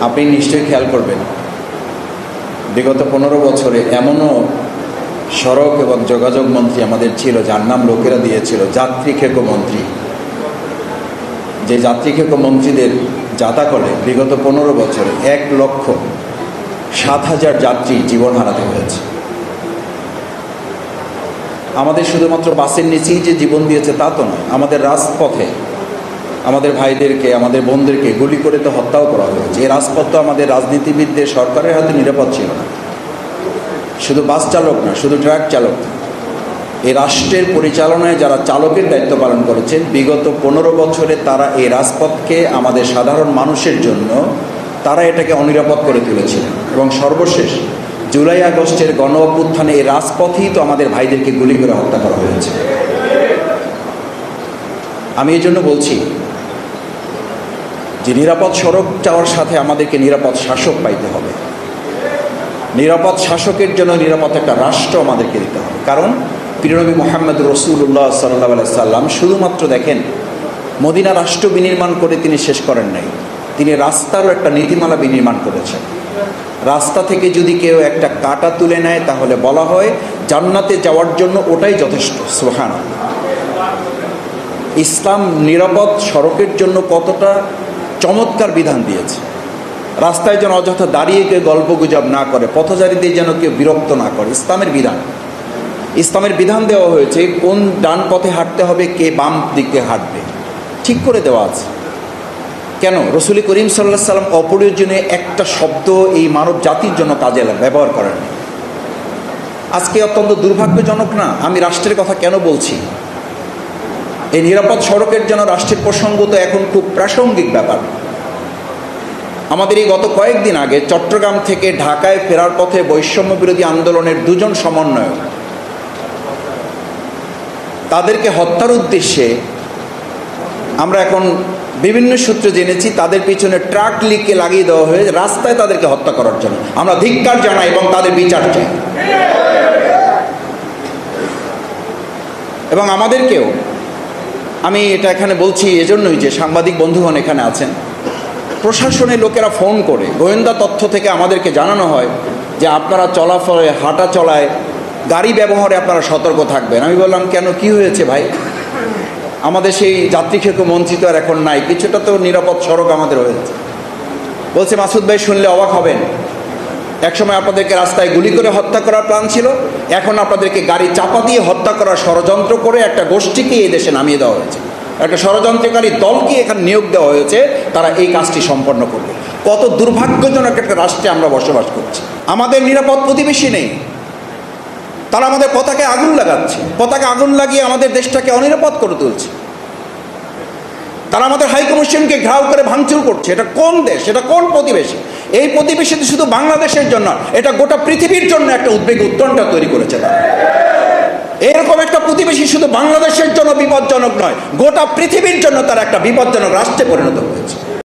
আপনি নিশ্চয়ই খেয়াল করবেন, বিগত 15 বছরে এমনও সড়ক এবং যোগাযোগ মন্ত্রী আমাদের ছিল যার নাম লোকেরা দিয়েছিল যাত্রী খেকো মন্ত্রী। যে যাত্রী খেকো মন্ত্রীদের জাতাকলে বিগত 15 বছরে 1,07,000 যাত্রী জীবন হারাতে হয়েছে। আমাদের শুধুমাত্র বাসের নিচেই যে জীবন দিয়েছে তা তো নয়, আমাদের রাজপথে আমাদের ভাইদেরকে, আমাদের বোনদেরকে গুলি করে তো হত্যাও করা হয়েছে। এই রাজপথ তো আমাদের রাজনীতিবিদদের, সরকারের হাতে নিরাপদ ছিল না। শুধু বাস চালক না, শুধু ট্রাক চালক না, এই রাষ্ট্রের পরিচালনায় যারা চালকের দায়িত্ব পালন করেছেন বিগত 15 বছরে তারা এই রাজপথকে আমাদের সাধারণ মানুষের জন্য তারা এটাকে অনিরাপদ করে তুলেছিলেন। এবং সর্বশেষ জুলাই আগস্টের গণ অভ্যুত্থানে এই রাজপথেই তো আমাদের ভাইদেরকে গুলি করে হত্যা করা হয়েছে। আমি এই জন্য বলছি যে নিরাপদ সড়ক যাওয়ার সাথে আমাদেরকে নিরাপদ শাসক পাইতে হবে। নিরাপদ শাসকের জন্য নিরাপদ একটা রাষ্ট্র আমাদেরকে দিতে হবে। কারণ প্রিয়নবী মুহাম্মদ রাসূলুল্লাহ সাল্লাল্লাহু আলাইহি সাল্লাম শুধুমাত্র দেখেন মদিনা রাষ্ট্র বিনির্মাণ করে তিনি শেষ করেন নাই, তিনি রাস্তারও একটা নীতিমালা বিনির্মাণ করেছেন। রাস্তা থেকে যদি কেউ একটা কাঁটা তুলে নেয় তাহলে বলা হয় জান্নাতে যাওয়ার জন্য ওটাই যথেষ্ট। সুবহানাল্লাহ। ইসলাম নিরাপদ সড়কের জন্য কতটা চমৎকার বিধান দিয়েছে। রাস্তায় যেন অযথা দাঁড়িয়ে কেউ গল্প গুজব না করে, পথচারীদের যেন কেউ বিরক্ত না করে। ইসলামের বিধান, ইসলামের বিধান দেওয়া হয়েছে কোন ডান পথে হাঁটতে হবে, কে বাম দিকে হাঁটবে, ঠিক করে দেওয়া আছে। কেন? রাসূল করিম সাল্লাল্লাহু আলাইহি সাল্লাম অপ্রয়োজনীয় একটা শব্দ এই মানব জাতির জন্য কাজে ব্যবহার করেন। আজকে অত্যন্ত দুর্ভাগ্যজনক না? আমি রাষ্ট্রের কথা কেন বলছি? এই নিরাপদ সড়কের জন্য রাষ্ট্রের প্রসঙ্গ তো এখন খুব প্রাসঙ্গিক ব্যাপার। আমাদের এই গত কয়েকদিন আগে চট্টগ্রাম থেকে ঢাকায় ফেরার পথে বৈষম্য বিরোধী আন্দোলনের 2 জন সমন্বয়ক, তাদেরকে হত্যার উদ্দেশ্যে আমরা এখন বিভিন্ন সূত্রে জেনেছি তাদের পিছনে ট্রাক লিকে লাগিয়ে দেওয়া হয়ে রাস্তায় তাদেরকে হত্যা করার জন্য। আমরা ধিক্কার জানাই এবং তাদের বিচার চাই। এবং আমাদেরকেও, আমি এটা এখানে বলছি এজন্যই যে সাংবাদিক বন্ধুগণ এখানে আছেন, প্রশাসনের লোকেরা ফোন করে গোয়েন্দা তথ্য থেকে আমাদেরকে জানানো হয় যে আপনারা চলাফলে, হাঁটা চলায়, গাড়ি ব্যবহারে আপনারা সতর্ক থাকবেন। আমি বললাম কেন, কি হয়েছে ভাই? আমাদের সেই যাত্রী খেকো মন্ত্রী তো আর এখন নাই, কিছুটা তো নিরাপদ সড়ক আমাদের হয়েছে। বলছে মাসুদ ভাই শুনলে অবাক হবেন, একসময় আপনাদেরকে রাস্তায় গুলি করে হত্যা করার প্ল্যান ছিল, এখন আপনাদেরকে গাড়ি চাপা দিয়ে হত্যা করার ষড়যন্ত্র করে একটা গোষ্ঠীকে এই দেশে নামিয়ে দেওয়া হয়েছে, একটা ষড়যন্ত্রকারী দলকে এখানে নিয়োগ দেওয়া হয়েছে, তারা এই কাজটি সম্পন্ন করবে। কত দুর্ভাগ্যজনক একটা রাষ্ট্রে আমরা বসবাস করছি। আমাদের নিরাপদ প্রতিবেশী নেই, তারা আমাদের পতাকে আগুন লাগাচ্ছে, পতাকে আগুন লাগিয়ে আমাদের দেশটাকে অনিরাপদ করে তুলছে। তারা আমাদের হাইকমিশনকে ঘেরাও করে ভাঙচুর করছে। এটা কোন দেশ? এটা কোন প্রতিবেশী? এই প্রতিবেশী শুধু বাংলাদেশের জন্য, এটা গোটা পৃথিবীর জন্য একটা উদ্বেগ উত্তরণটা তৈরি করেছে তারা। এরকম একটা প্রতিবেশী শুধু বাংলাদেশের জন্য বিপজ্জনক নয়, গোটা পৃথিবীর জন্য তারা একটা বিপজ্জনক রাষ্ট্রে পরিণত হয়েছে।